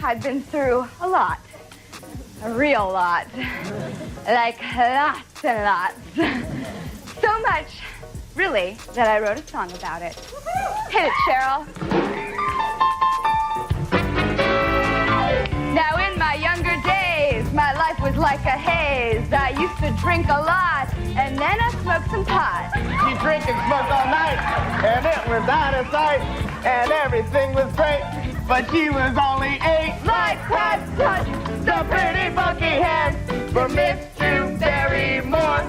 I've been through a lot. A real lot. Like lots and lots. So much, really, that I wrote a song about it. Hit it, Cheryl. Now in my younger days, my life was like a haze. I used to drink a lot, and then I smoked some pot. She drank and smoked all night, and it was out of sight, and everything was great, but she was only 8. Like touch, touch, The pretty funky hands for Miss Drew Barrymore.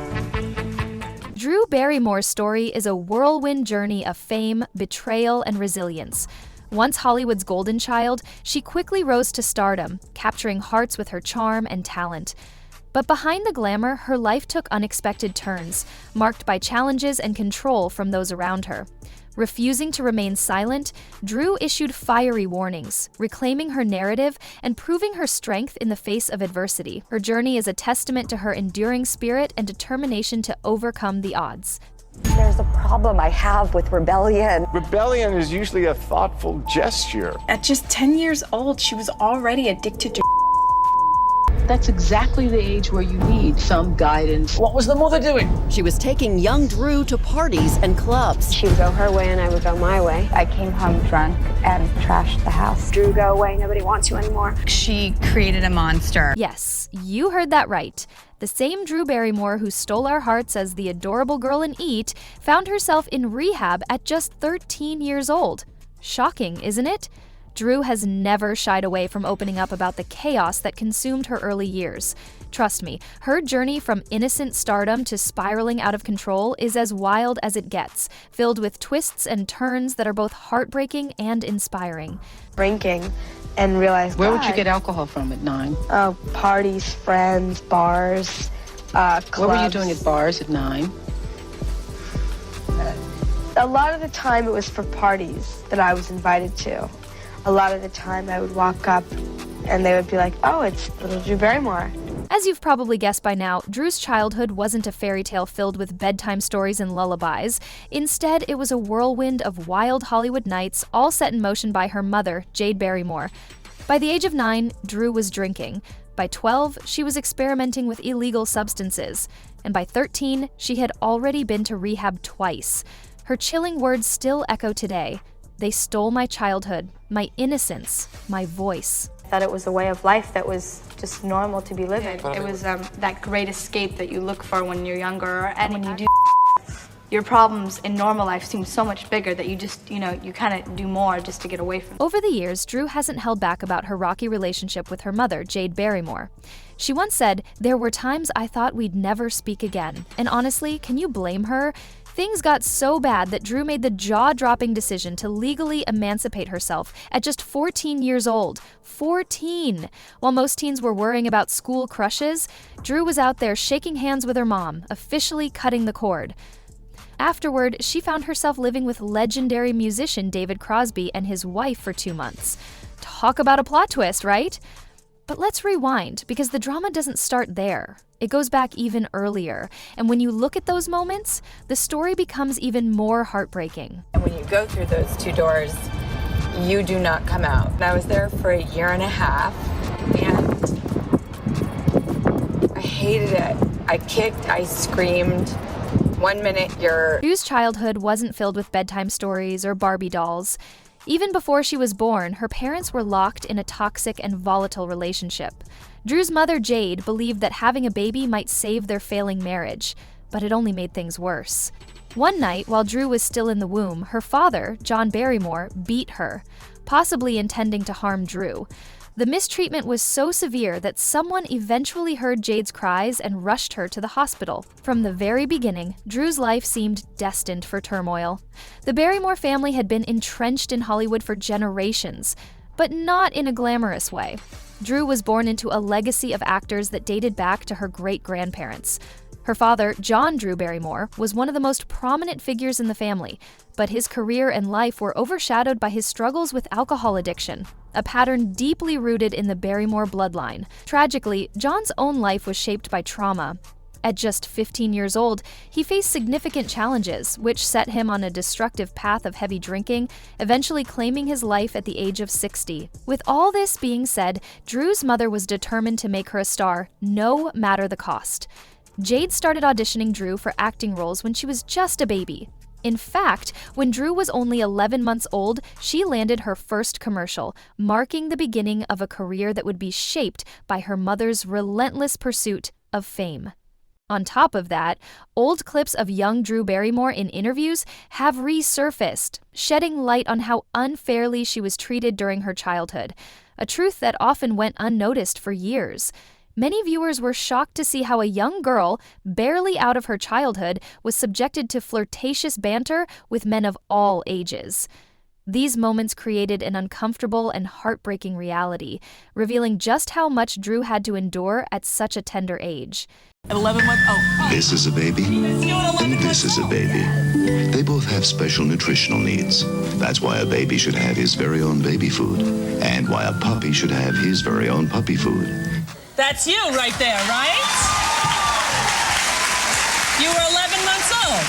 Drew Barrymore's story is a whirlwind journey of fame, betrayal, and resilience. Once Hollywood's golden child, she quickly rose to stardom, capturing hearts with her charm and talent. But behind the glamour, her life took unexpected turns, marked by challenges and control from those around her. Refusing to remain silent, Drew issued fiery warnings, reclaiming her narrative and proving her strength in the face of adversity. Her journey is a testament to her enduring spirit and determination to overcome the odds. There's a problem I have with rebellion. Rebellion is usually a thoughtful gesture. At just 10 years old, she was already addicted to. That's exactly the age where you need some guidance. What was the mother doing? She was taking young Drew to parties and clubs. She would go her way and I would go my way. I came home drunk and trashed the house. Drew, go away. Nobody wants you anymore. She created a monster. Yes, you heard that right. The same Drew Barrymore who stole our hearts as the adorable girl in Eat found herself in rehab at just 13 years old. Shocking, isn't it? Drew has never shied away from opening up about the chaos that consumed her early years. Trust me, her journey from innocent stardom to spiraling out of control is as wild as it gets, filled with twists and turns that are both heartbreaking and inspiring. Drinking and realized, Where would you get alcohol from at 9? Oh, parties, friends, bars, clubs. What were you doing at bars at 9? A lot of the time it was for parties that I was invited to. A lot of the time I would walk up and they would be like, oh, it's little Drew Barrymore. As you've probably guessed by now, Drew's childhood wasn't a fairy tale filled with bedtime stories and lullabies. Instead, it was a whirlwind of wild Hollywood nights, all set in motion by her mother, Jade Barrymore. By the age of 9, Drew was drinking. By 12, she was experimenting with illegal substances. And by 13, she had already been to rehab twice. Her chilling words still echo today. They stole my childhood, my innocence, my voice. That it was a way of life that was just normal to be living. It was that great escape that you look for when you're younger, and when you do, Your problems in normal life seem so much bigger that you just, you kind of do more just to get away from them. Over the years, Drew hasn't held back about her rocky relationship with her mother, Jade Barrymore. She once said, "There were times I thought we'd never speak again." And honestly, can you blame her? Things got so bad that Drew made the jaw-dropping decision to legally emancipate herself at just 14 years old. 14! While most teens were worrying about school crushes, Drew was out there shaking hands with her mom, officially cutting the cord. Afterward, she found herself living with legendary musician David Crosby and his wife for 2 months. Talk about a plot twist, right? But let's rewind, because the drama doesn't start there. It goes back even earlier, and when you look at those moments, the story becomes even more heartbreaking. And when you go through those 2 doors, you do not come out. And I was there for a year and a half, and I hated it. I kicked, I screamed. 1 minute you're... Drew's childhood wasn't filled with bedtime stories or Barbie dolls. Even before she was born, her parents were locked in a toxic and volatile relationship. Drew's mother, Jade, believed that having a baby might save their failing marriage, but it only made things worse. One night, while Drew was still in the womb, her father, John Barrymore, beat her, possibly intending to harm Drew. The mistreatment was so severe that someone eventually heard Jade's cries and rushed her to the hospital. From the very beginning, Drew's life seemed destined for turmoil. The Barrymore family had been entrenched in Hollywood for generations, but not in a glamorous way. Drew was born into a legacy of actors that dated back to her great-grandparents. Her father, John Drew Barrymore, was one of the most prominent figures in the family, but his career and life were overshadowed by his struggles with alcohol addiction, a pattern deeply rooted in the Barrymore bloodline. Tragically, John's own life was shaped by trauma. At just 15 years old, he faced significant challenges, which set him on a destructive path of heavy drinking, eventually claiming his life at the age of 60. With all this being said, Drew's mother was determined to make her a star, no matter the cost. Jade started auditioning Drew for acting roles when she was just a baby. In fact, when Drew was only 11 months old, she landed her first commercial, marking the beginning of a career that would be shaped by her mother's relentless pursuit of fame. On top of that, old clips of young Drew Barrymore in interviews have resurfaced, shedding light on how unfairly she was treated during her childhood, a truth that often went unnoticed for years. Many viewers were shocked to see how a young girl, barely out of her childhood, was subjected to flirtatious banter with men of all ages. These moments created an uncomfortable and heartbreaking reality, revealing just how much Drew had to endure at such a tender age. At 11 months, This is a baby, and this is a baby. They both have special nutritional needs. That's why a baby should have his very own baby food, and why a puppy should have his very own puppy food. That's you right there, right? You were 11 months old.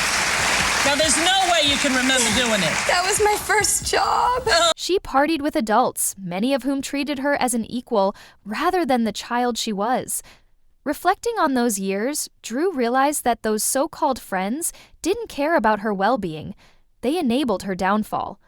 Now, there's no way you can remember doing it. That was my first job. She partied with adults, many of whom treated her as an equal rather than the child she was. Reflecting on those years, Drew realized that those so-called friends didn't care about her well-being. They enabled her downfall.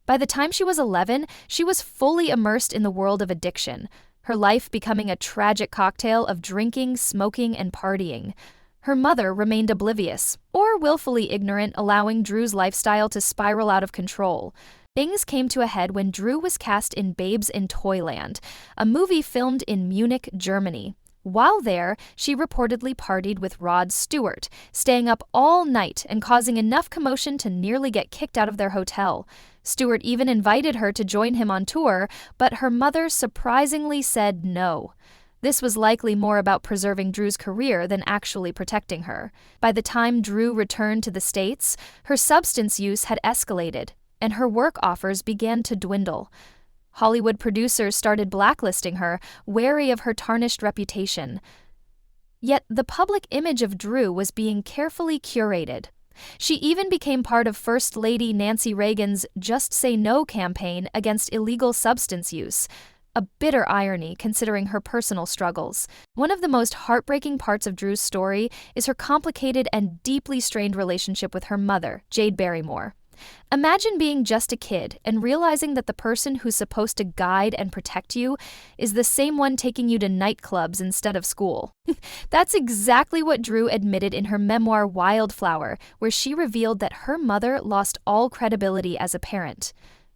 By the time she was 11, she was fully immersed in the world of addiction, her life becoming a tragic cocktail of drinking, smoking, and partying. Her mother remained oblivious, or willfully ignorant, allowing Drew's lifestyle to spiral out of control. Things came to a head when Drew was cast in Babes in Toyland, a movie filmed in Munich, Germany. While there, she reportedly partied with Rod Stewart, staying up all night and causing enough commotion to nearly get kicked out of their hotel. Stewart even invited her to join him on tour, but her mother surprisingly said no. This was likely more about preserving Drew's career than actually protecting her. By the time Drew returned to the States, her substance use had escalated, and her work offers began to dwindle. Hollywood producers started blacklisting her, wary of her tarnished reputation. Yet the public image of Drew was being carefully curated. She even became part of First Lady Nancy Reagan's Just Say No campaign against illegal substance use. A bitter irony considering her personal struggles. One of the most heartbreaking parts of Drew's story is her complicated and deeply strained relationship with her mother, Jade Barrymore. Imagine being just a kid and realizing that the person who's supposed to guide and protect you is the same one taking you to nightclubs instead of school. That's exactly what Drew admitted in her memoir Wildflower, where she revealed that her mother lost all credibility as a parent.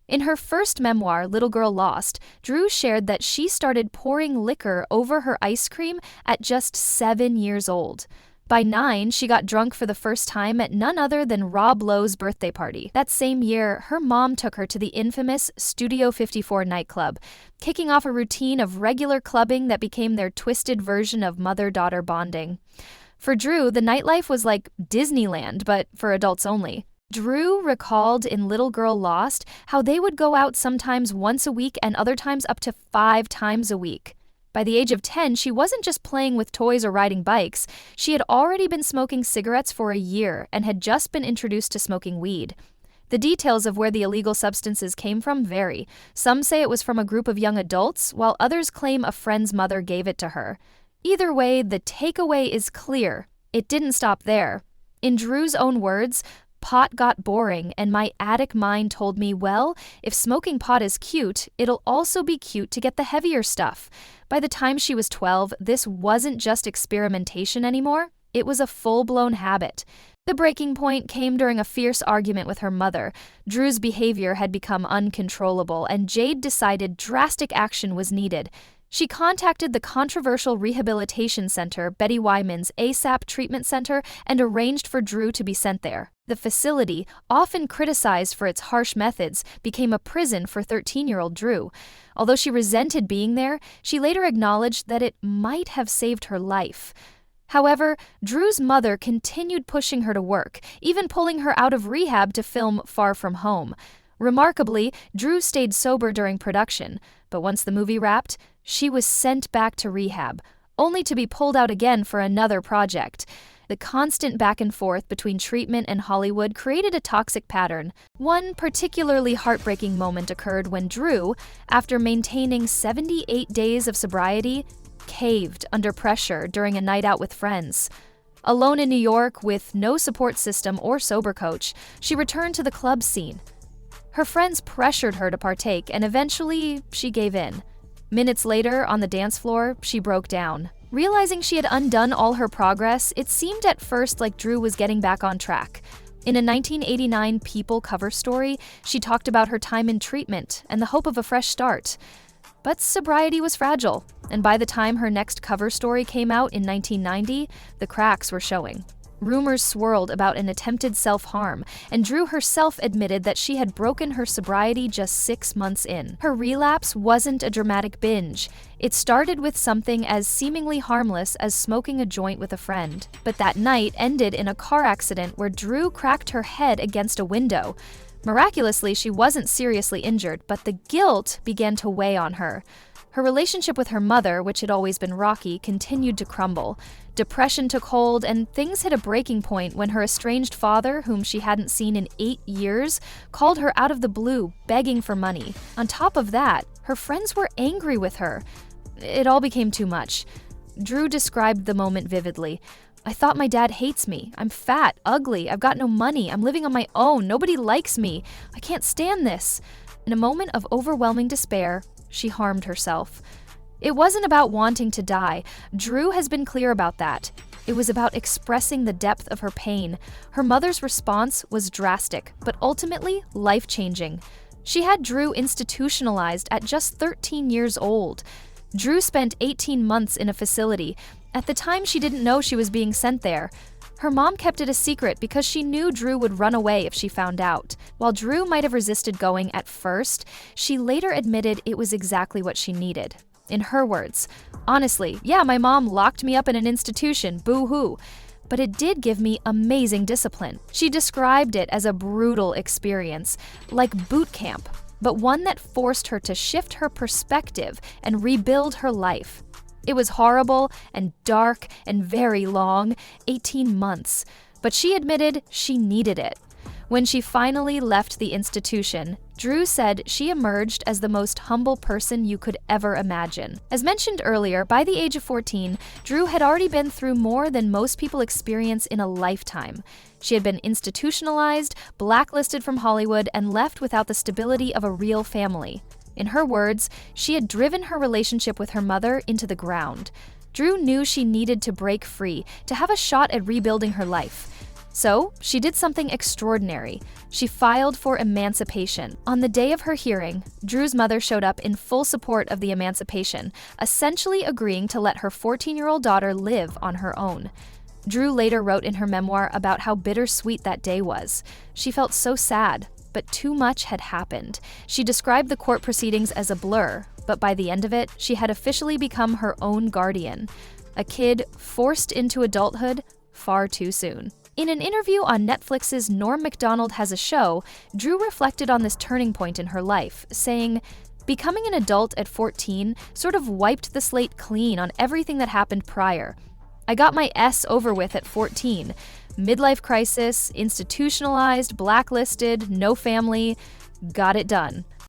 In her first memoir, Little Girl Lost, Drew shared that she started pouring liquor over her ice cream at just 7 years old. By 9, she got drunk for the first time at none other than Rob Lowe's birthday party. That same year, her mom took her to the infamous Studio 54 nightclub, kicking off a routine of regular clubbing that became their twisted version of mother-daughter bonding. For Drew, the nightlife was like Disneyland, but for adults only. Drew recalled in Little Girl Lost how they would go out sometimes once a week and other times up to 5 times a week. By the age of 10, she wasn't just playing with toys or riding bikes. She had already been smoking cigarettes for a year and had just been introduced to smoking weed. The details of where the illegal substances came from vary. Some say it was from a group of young adults, while others claim a friend's mother gave it to her. Either way, the takeaway is clear. It didn't stop there. In Drew's own words, "Pot got boring, and my addict mind told me, well, if smoking pot is cute, it'll also be cute to get the heavier stuff." By the time she was 12, this wasn't just experimentation anymore. It was a full-blown habit. The breaking point came during a fierce argument with her mother. Drew's behavior had become uncontrollable, and Jade decided drastic action was needed. She contacted the controversial rehabilitation center, Betty Wyman's ASAP Treatment Center, and arranged for Drew to be sent there. The facility, often criticized for its harsh methods, became a prison for 13-year-old Drew. Although she resented being there, she later acknowledged that it might have saved her life. However, Drew's mother continued pushing her to work, even pulling her out of rehab to film Far From Home. Remarkably, Drew stayed sober during production, but once the movie wrapped, she was sent back to rehab, only to be pulled out again for another project. The constant back and forth between treatment and Hollywood created a toxic pattern. One particularly heartbreaking moment occurred when Drew, after maintaining 78 days of sobriety, caved under pressure during a night out with friends. Alone in New York with no support system or sober coach, she returned to the club scene. Her friends pressured her to partake, and eventually she gave in. Minutes later, on the dance floor, she broke down. Realizing she had undone all her progress, it seemed at first like Drew was getting back on track. In a 1989 People cover story, she talked about her time in treatment and the hope of a fresh start. But sobriety was fragile, and by the time her next cover story came out in 1990, the cracks were showing. Rumors swirled about an attempted self-harm, and Drew herself admitted that she had broken her sobriety just 6 months in. Her relapse wasn't a dramatic binge. It started with something as seemingly harmless as smoking a joint with a friend. But that night ended in a car accident where Drew cracked her head against a window. Miraculously, she wasn't seriously injured, but the guilt began to weigh on her. Her relationship with her mother, which had always been rocky, continued to crumble. Depression took hold, and things hit a breaking point when her estranged father, whom she hadn't seen in 8 years, called her out of the blue, begging for money. On top of that, her friends were angry with her. It all became too much. Drew described the moment vividly. "I thought my dad hates me. I'm fat, ugly, I've got no money, I'm living on my own, nobody likes me. I can't stand this." In a moment of overwhelming despair, she harmed herself. It wasn't about wanting to die. Drew has been clear about that. It was about expressing the depth of her pain. Her mother's response was drastic, but ultimately life-changing. She had Drew institutionalized at just 13 years old. Drew spent 18 months in a facility. At the time, she didn't know she was being sent there. Her mom kept it a secret because she knew Drew would run away if she found out. While Drew might have resisted going at first, she later admitted it was exactly what she needed. In her words, "Honestly, yeah, my mom locked me up in an institution, boo-hoo. But it did give me amazing discipline." She described it as a brutal experience, like boot camp, but one that forced her to shift her perspective and rebuild her life. It was horrible and dark and very long, 18 months, but she admitted she needed it. When she finally left the institution, Drew said she emerged as the most humble person you could ever imagine. As mentioned earlier, by the age of 14, Drew had already been through more than most people experience in a lifetime. She had been institutionalized, blacklisted from Hollywood, and left without the stability of a real family. In her words, she had driven her relationship with her mother into the ground. Drew knew she needed to break free, to have a shot at rebuilding her life. So, she did something extraordinary. She filed for emancipation. On the day of her hearing, Drew's mother showed up in full support of the emancipation, essentially agreeing to let her 14-year-old daughter live on her own. Drew later wrote in her memoir about how bittersweet that day was. She felt so sad, but too much had happened. She described the court proceedings as a blur, but by the end of it, she had officially become her own guardian. A kid forced into adulthood far too soon. In an interview on Netflix's Norm Macdonald Has a Show, Drew reflected on this turning point in her life, saying, "Becoming an adult at 14 sort of wiped the slate clean on everything that happened prior. I got my S over with at 14. Midlife crisis, institutionalized, blacklisted, no family. Got it done.